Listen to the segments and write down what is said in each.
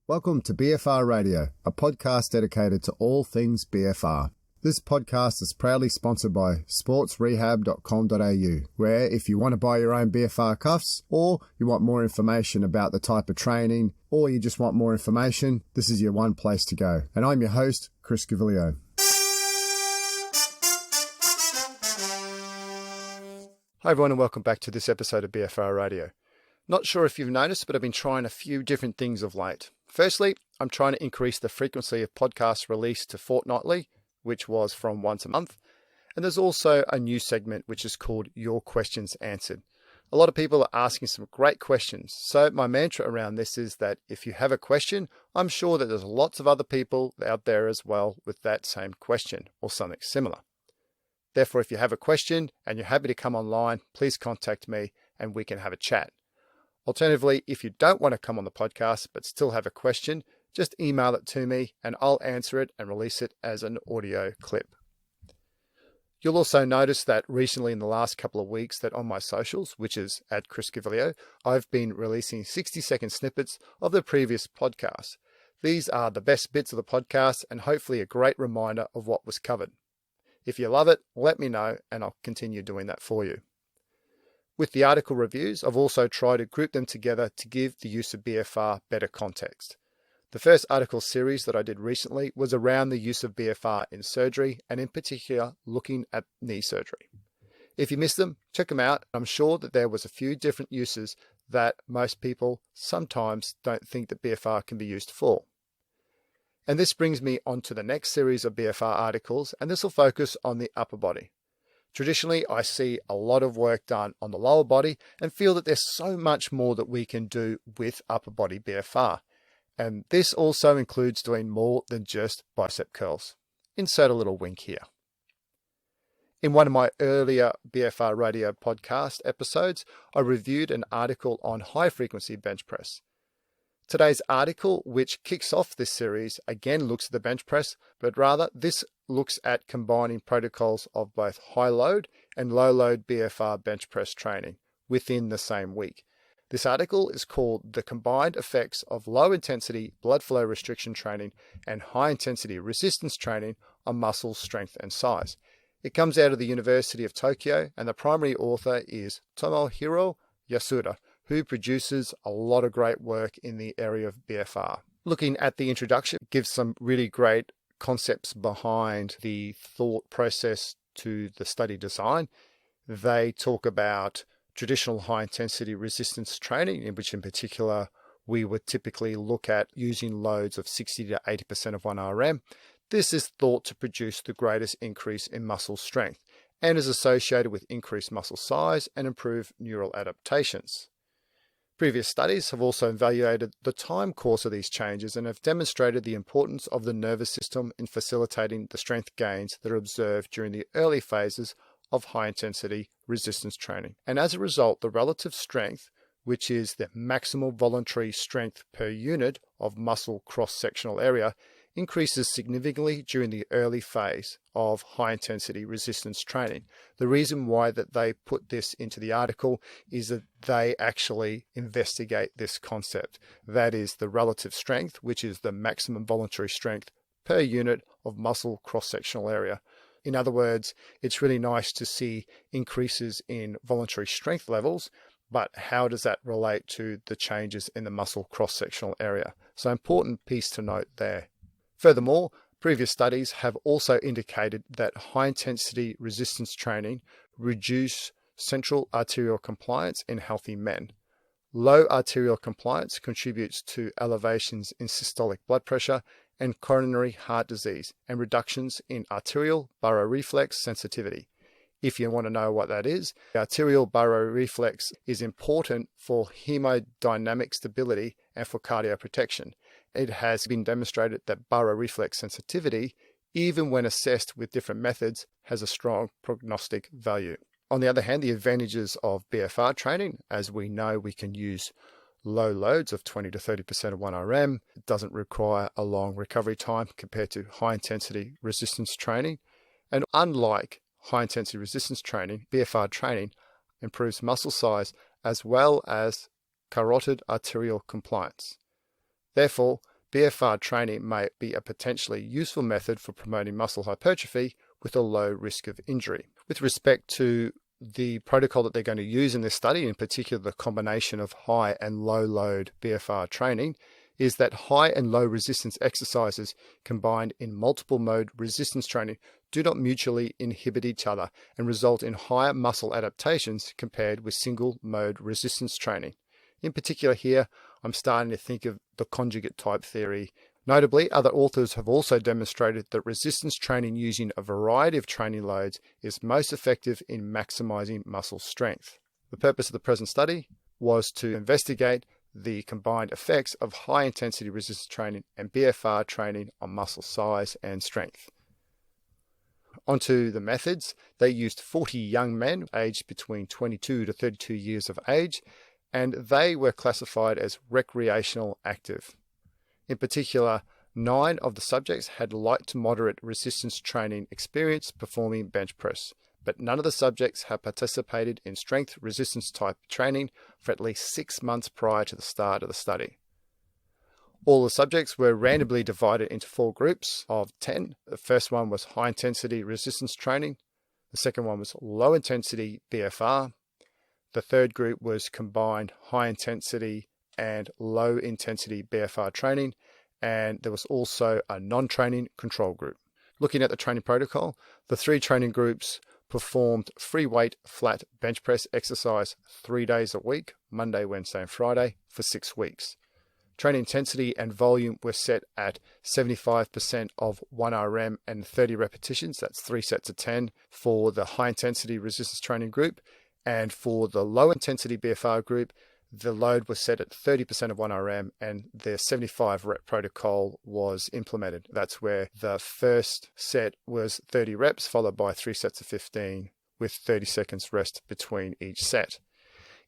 Welcome to BFR Radio, a podcast dedicated to all things BFR. This podcast is proudly sponsored by sportsrehab.com.au, where if you want to buy your own BFR cuffs, or you want more information about the type of training, or you just want more information, this is your one place to go. And I'm your host, Chris Gavilio. Hi everyone, and welcome back to this episode of BFR Radio. Not sure if you've noticed, but I've been trying a few different things of late. Firstly, I'm trying to increase the frequency of podcasts released to fortnightly, which was from once a month. And there's also a new segment which is called Your Questions Answered. A lot of people are asking some great questions. So my mantra around this is that if you have a question, I'm sure that there's lots of other people out there as well with that same question or something similar. Therefore, if you have a question and you're happy to come online, please contact me and we can have a chat. Alternatively, if you don't want to come on the podcast but still have a question, just email it to me and I'll answer it and release it as an audio clip. You'll also notice that recently in the last couple of weeks that on my socials, which is at Chris Gavilio, I've been releasing 60-second snippets of the previous podcast. These are the best bits of the podcast and hopefully a great reminder of what was covered. If you love it, let me know and I'll continue doing that for you. With the article reviews, I've also tried to group them together to give the use of BFR better context. The first article series that I did recently was around the use of BFR in surgery and in particular looking at knee surgery. If you missed them, check them out. I'm sure that there was a few different uses that most people sometimes don't think that BFR can be used for. And this brings me on to the next series of BFR articles, and this will focus on the upper body. Traditionally, I see a lot of work done on the lower body and feel that there's so much more that we can do with upper body BFR. And this also includes doing more than just bicep curls. Insert a little wink here. In one of my earlier BFR Radio podcast episodes, I reviewed an article on high frequency bench press. Today's article, which kicks off this series, again looks at the bench press, but rather this looks at combining protocols of both high load and low load BFR bench press training within the same week. This article is called The Combined Effects of Low Intensity Blood Flow Restriction Training and High Intensity Resistance Training on Muscle Strength and Size. It comes out of the University of Tokyo and the primary author is Tomohiro Yasuda, who produces a lot of great work in the area of BFR. Looking at the introduction, it gives some really great concepts behind the thought process to the study design. They talk about traditional high-intensity resistance training, in which in particular we would typically look at using loads of 60 to 80% of 1 RM. This is thought to produce the greatest increase in muscle strength and is associated with increased muscle size and improved neural adaptations. Previous studies have also evaluated the time course of these changes and have demonstrated the importance of the nervous system in facilitating the strength gains that are observed during the early phases of high-intensity resistance training. And as a result, the relative strength, which is the maximal voluntary strength per unit of muscle cross-sectional area, increases significantly during the early phase of high-intensity resistance training. The reason why that they put this into the article is that they actually investigate this concept. That is the relative strength, which is the maximum voluntary strength per unit of muscle cross-sectional area. In other words, it's really nice to see increases in voluntary strength levels, but how does that relate to the changes in the muscle cross-sectional area? So important piece to note there. Furthermore, previous studies have also indicated that high-intensity resistance training reduce central arterial compliance in healthy men. Low arterial compliance contributes to elevations in systolic blood pressure and coronary heart disease and reductions in arterial baroreflex sensitivity. If you want to know what that is, the arterial baroreflex is important for hemodynamic stability and for cardioprotection. It has been demonstrated that baroreflex sensitivity, even when assessed with different methods, has a strong prognostic value. On the other hand, the advantages of BFR training, as we know we can use low loads of 20 to 30% of 1 RM. It doesn't require a long recovery time compared to high intensity resistance training. And unlike high intensity resistance training, BFR training improves muscle size as well as carotid arterial compliance. Therefore, BFR training may be a potentially useful method for promoting muscle hypertrophy with a low risk of injury. With respect to the protocol that they're going to use in this study, in particular the combination of high and low load BFR training, is that high and low resistance exercises combined in multiple mode resistance training do not mutually inhibit each other and result in higher muscle adaptations compared with single mode resistance training. In particular here, I'm starting to think of the conjugate type theory. Notably, other authors have also demonstrated that resistance training using a variety of training loads is most effective in maximizing muscle strength. The purpose of the present study was to investigate the combined effects of high-intensity resistance training and BFR training on muscle size and strength. Onto the methods. They used 40 young men aged between 22 to 32 years of age, and they were classified as recreational active. In particular, 9 of the subjects had light to moderate resistance training experience performing bench press, but none of the subjects had participated in strength resistance type training for at least 6 months prior to the start of the study. All the subjects were randomly divided into 4 groups of 10. The first one was high intensity resistance training. The second one was low intensity BFR. The third group was combined high intensity and low intensity BFR training. And there was also a non-training control group. Looking at the training protocol, the 3 training groups performed free weight flat bench press exercise 3 days a week, Monday, Wednesday, and Friday, for 6 weeks. Training intensity and volume were set at 75% of 1 RM and 30 repetitions. That's 3 sets of 10 for the high intensity resistance training group. And for the low intensity BFR group, the load was set at 30% of 1 RM and the 75 rep protocol was implemented. That's where the first set was 30 reps followed by 3 sets of 15 with 30 seconds rest between each set.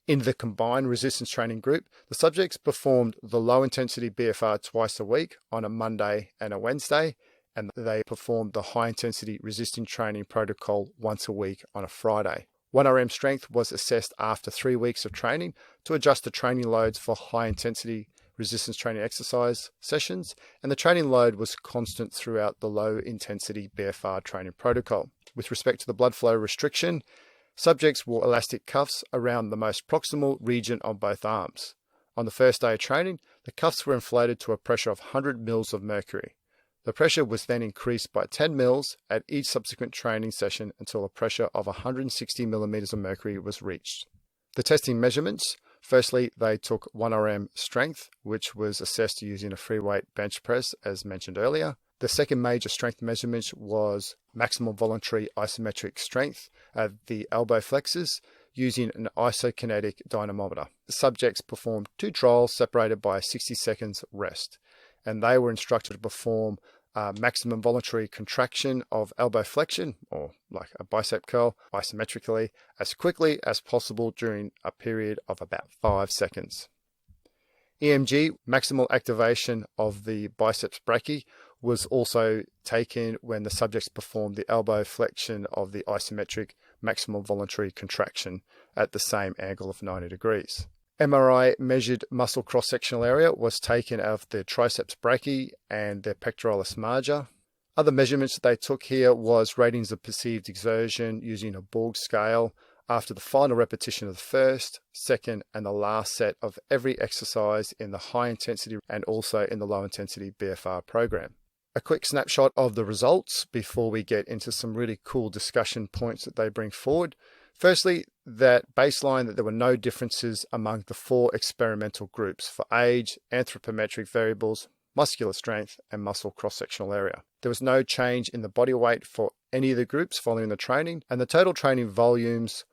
In the combined resistance training group, the subjects performed the low intensity BFR twice a week on a Monday and a Wednesday, and they performed the high intensity resistance training protocol once a week on a Friday. 1 RM strength was assessed after 3 weeks of training to adjust the training loads for high intensity resistance training exercise sessions, and the training load was constant throughout the low intensity BFR training protocol. With respect to the blood flow restriction, subjects wore elastic cuffs around the most proximal region on both arms. On the first day of training, the cuffs were inflated to a pressure of 100 mils of mercury. The pressure was then increased by 10 mils at each subsequent training session until a pressure of 160 millimeters of mercury was reached. The testing measurements: firstly, they took 1 RM strength, which was assessed using a free weight bench press, as mentioned earlier. The second major strength measurement was maximum voluntary isometric strength at the elbow flexors using an isokinetic dynamometer. The subjects performed 2 trials separated by a 60 seconds rest, and they were instructed to perform maximum voluntary contraction of elbow flexion, or like a bicep curl, isometrically as quickly as possible during a period of about 5 seconds. EMG, maximal activation of the biceps brachii, was also taken when the subjects performed the elbow flexion of the isometric maximum voluntary contraction at the same angle of 90 degrees. MRI measured muscle cross-sectional area was taken of the triceps brachii and the pectoralis major. Other measurements that they took here was ratings of perceived exertion using a Borg scale after the final repetition of the first, second, and the last set of every exercise in the high intensity and also in the low intensity BFR program. A quick snapshot of the results before we get into some really cool discussion points that they bring forward. Firstly, that baseline that there were no differences among the 4 experimental groups for age, anthropometric variables, muscular strength, and muscle cross-sectional area. There was no change in the body weight for any of the groups following the training, and the total training volumes,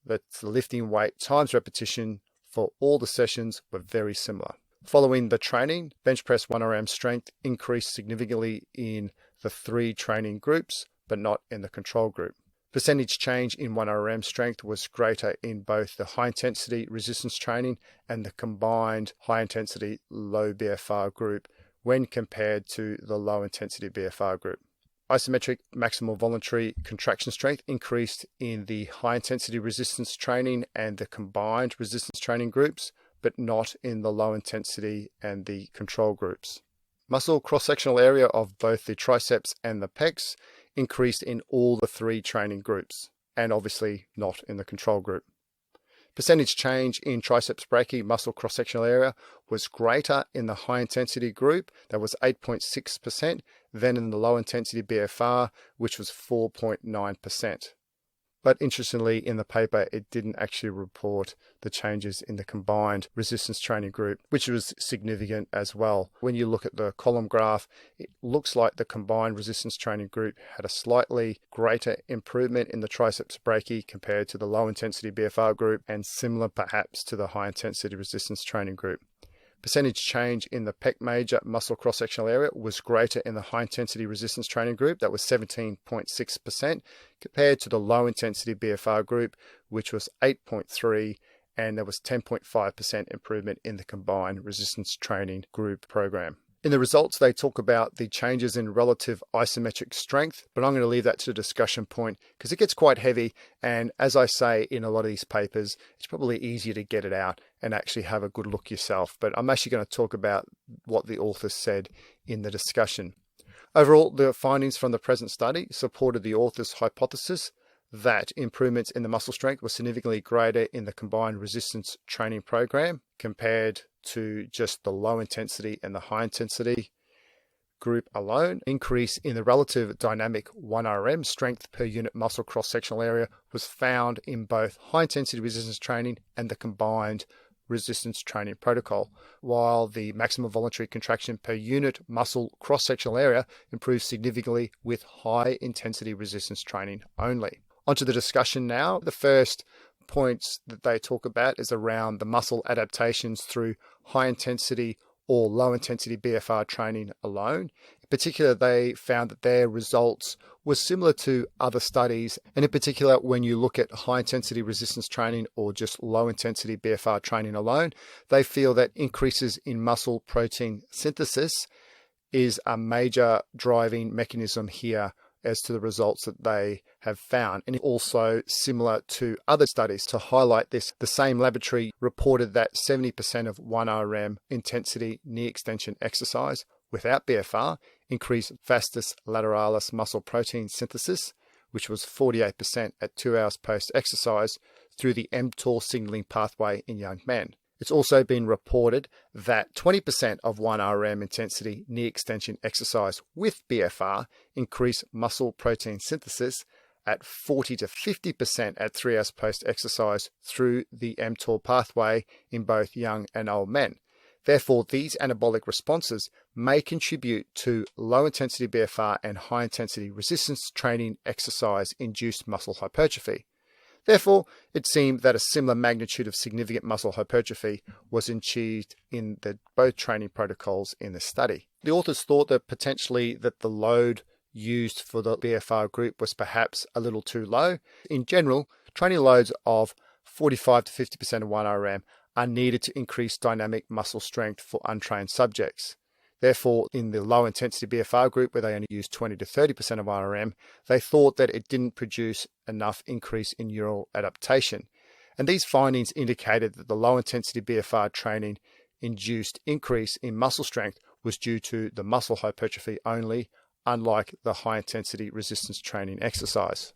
that's the lifting weight times repetition, for all the sessions were very similar. Following the training, bench press 1 RM strength increased significantly in the 3 training groups, but not in the control group. Percentage change in 1 RM strength was greater in both the high intensity resistance training and the combined high intensity low BFR group when compared to the low intensity BFR group. Isometric maximal voluntary contraction strength increased in the high intensity resistance training and the combined resistance training groups, but not in the low intensity and the control groups. Muscle cross-sectional area of both the triceps and the pecs increased in all the 3 training groups, and obviously not in the control group. Percentage change in triceps brachii muscle cross-sectional area was greater in the high-intensity group, that was 8.6%, than in the low-intensity BFR, which was 4.9%. But interestingly, in the paper, it didn't actually report the changes in the combined resistance training group, which was significant as well. When you look at the column graph, it looks like the combined resistance training group had a slightly greater improvement in the triceps brachii compared to the low-intensity BFR group, and similar perhaps to the high-intensity resistance training group. Percentage change in the pec major muscle cross-sectional area was greater in the high-intensity resistance training group, that was 17.6%, compared to the low-intensity BFR group, which was 8.3%, and there was 10.5% improvement in the combined resistance training group program. In the results, they talk about the changes in relative isometric strength, but I'm going to leave that to the discussion point because it gets quite heavy. And as I say in a lot of these papers, it's probably easier to get it out and actually have a good look yourself. But I'm actually going to talk about what the authors said in the discussion. Overall, the findings from the present study supported the authors' hypothesis that improvements in the muscle strength were significantly greater in the combined resistance training program compared to just the low intensity and the high intensity group alone. Increase in the relative dynamic 1RM strength per unit muscle cross-sectional area was found in both high intensity resistance training and the combined resistance training protocol, while the maximum voluntary contraction per unit muscle cross-sectional area improved significantly with high intensity resistance training only. Onto the discussion now. The first points that they talk about is around the muscle adaptations through high intensity or low intensity BFR training alone. In particular, they found that their results were similar to other studies, and in particular, when you look at high intensity resistance training or just low intensity BFR training alone, they feel that increases in muscle protein synthesis is a major driving mechanism here as to the results that they have found. And also similar to other studies. To highlight this, the same laboratory reported that 70% of 1RM intensity knee extension exercise without BFR increased vastus lateralis muscle protein synthesis, which was 48% at 2 hours post-exercise through the mTOR signaling pathway in young men. It's also been reported that 20% of 1RM intensity knee extension exercise with BFR increased muscle protein synthesis at 40 to 50% at 3 hours post-exercise through the mTOR pathway in both young and old men. Therefore, these anabolic responses may contribute to low-intensity BFR and high-intensity resistance training exercise-induced muscle hypertrophy. Therefore, it seemed that a similar magnitude of significant muscle hypertrophy was achieved in both training protocols in the study. The authors thought that potentially that the load used for the BFR group was perhaps a little too low. In general, training loads of 45 to 50% of 1RM are needed to increase dynamic muscle strength for untrained subjects. Therefore, in the low-intensity BFR group, where they only used 20 to 30% of RM, they thought that it didn't produce enough increase in neural adaptation. And these findings indicated that the low-intensity BFR training induced increase in muscle strength was due to the muscle hypertrophy only, unlike the high-intensity resistance training exercise.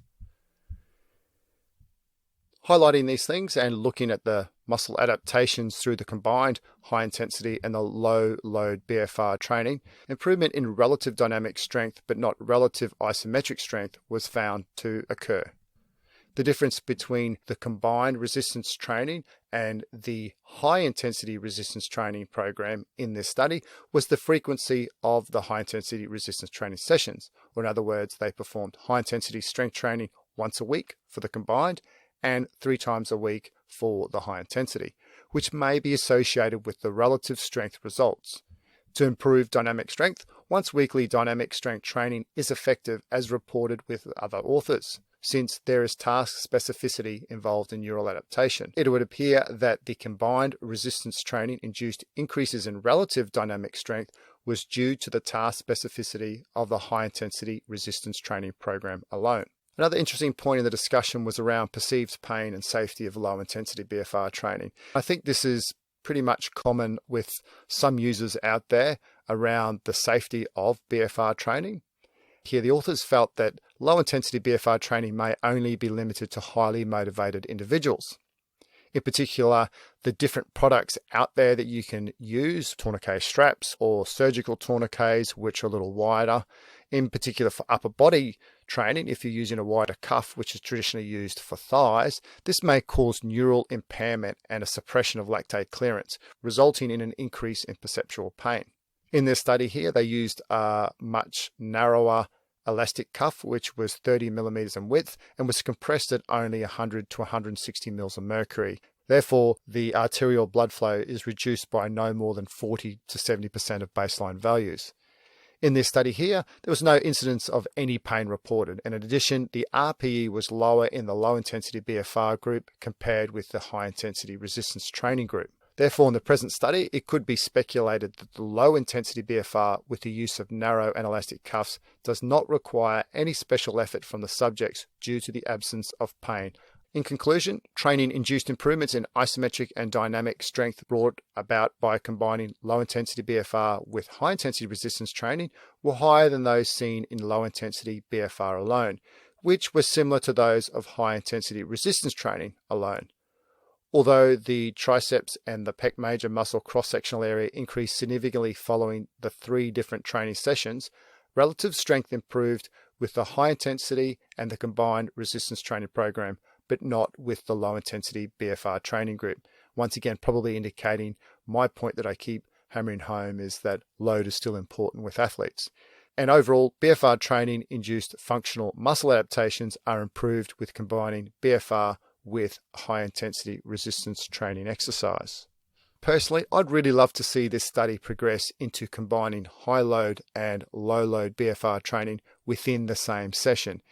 Highlighting these things and looking at the muscle adaptations through the combined high intensity and the low load BFR training, improvement in relative dynamic strength but not relative isometric strength was found to occur. The difference between the combined resistance training and the high intensity resistance training program in this study was the frequency of the high intensity resistance training sessions, or in other words, they performed high intensity strength training once a week for the combined and 3 times a week for the high intensity, which may be associated with the relative strength results. To improve dynamic strength, once weekly dynamic strength training is effective as reported with other authors, since there is task specificity involved in neural adaptation. It would appear that the combined resistance training induced increases in relative dynamic strength was due to the task specificity of the high intensity resistance training program alone. Another interesting point in the discussion was around perceived pain and safety of low-intensity BFR training. I think this is pretty much common with some users out there. around the safety of BFR training. Here, the authors felt that low-intensity BFR training may only be limited to highly motivated individuals. In particular, the different products out there that you can use, tourniquet straps or surgical tourniquets, which are a little wider. In particular for upper body training, if you're using a wider cuff, which is traditionally used for thighs, this may cause neural impairment and a suppression of lactate clearance, resulting in an increase in perceptual pain. In this study here, they used a much narrower elastic cuff, which was 30 millimeters in width and was compressed at only 100 to 160 mils of mercury. Therefore, the arterial blood flow is reduced by no more than 40 to 70% of baseline values. In this study here, there was no incidence of any pain reported, and in addition, the RPE was lower in the low-intensity BFR group compared with the high-intensity resistance training group. Therefore, in the present study, it could be speculated that the low-intensity BFR with the use of narrow and elastic cuffs does not require any special effort from the subjects due to the absence of pain. In conclusion, training induced improvements in isometric and dynamic strength brought about by combining low-intensity BFR with high-intensity resistance training were higher than those seen in low-intensity BFR alone, which were similar to those of high-intensity resistance training alone. Although the triceps and the pec major muscle cross-sectional area increased significantly following the 3 different training sessions, relative strength improved with the high-intensity and the combined resistance training program, but not with the low-intensity BFR training group. Once again, probably indicating my point that I keep hammering home is that load is still important with athletes. And overall, BFR training induced functional muscle adaptations are improved with combining BFR with high-intensity resistance training exercise. Personally, I'd really love to see this study progress into combining high-load and low-load BFR training within the same session.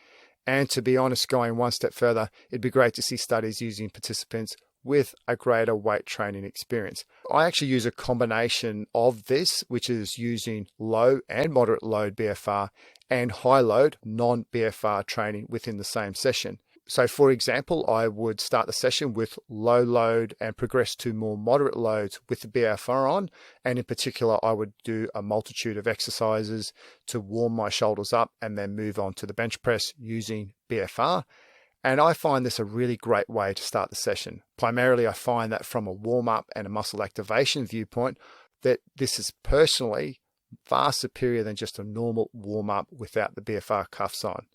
And to be honest, going one step further, it'd be great to see studies using participants with a greater weight training experience. I actually use a combination of this, which is using low and moderate load BFR and high load non-BFR training within the same session. So for example, I would start the session with low load and progress to more moderate loads with the BFR on. And in particular, I would do a multitude of exercises to warm my shoulders up and then move on to the bench press using BFR. And I find this a really great way to start the session. Primarily, I find that from a warm-up and a muscle activation viewpoint, that this is personally far superior than just a normal warm-up without the BFR cuffs on.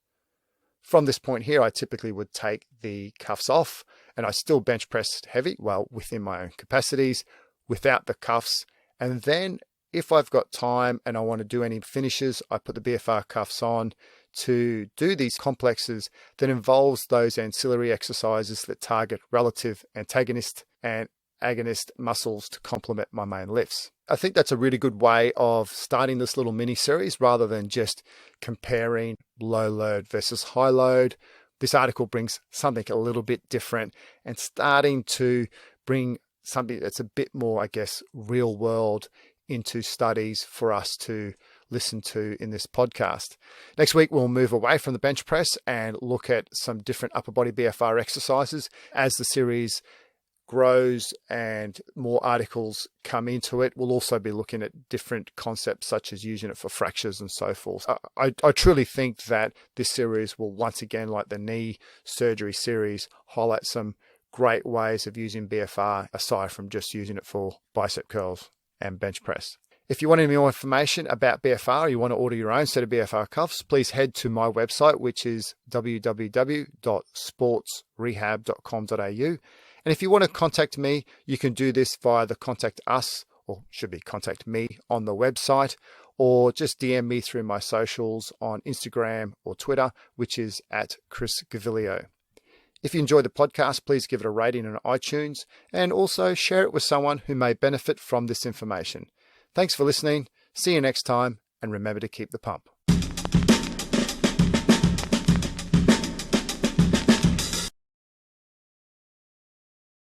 From this point here, I typically would take the cuffs off and I still bench press heavy, well, within my own capacities, without the cuffs. And then if I've got time and I want to do any finishes, I put the BFR cuffs on to do these complexes that involves those ancillary exercises that target relative antagonist and agonist muscles to complement my main lifts. I think that's a really good way of starting this little mini series rather than just comparing low load versus high load. This article brings something a little bit different and starting to bring something that's a bit more, I guess, real world into studies for us to listen to in this podcast. Next week, we'll move away from the bench press and look at some different upper body BFR exercises as the series grows and more articles come into it. We'll also be looking at different concepts such as using it for fractures and so forth. I truly think that this series will once again, like the knee surgery series, highlight some great ways of using BFR aside from just using it for bicep curls and bench press. If you want any more information about BFR, or you want to order your own set of BFR cuffs, please head to my website, which is www.sportsrehab.com.au. And if you want to contact me, you can do this via the contact us, or should be contact me on the website, or just DM me through my socials on Instagram or Twitter, which is @ChrisGavilio. If you enjoy the podcast, please give it a rating on iTunes and also share it with someone who may benefit from this information. Thanks for listening. See you next time, and remember to keep the pump.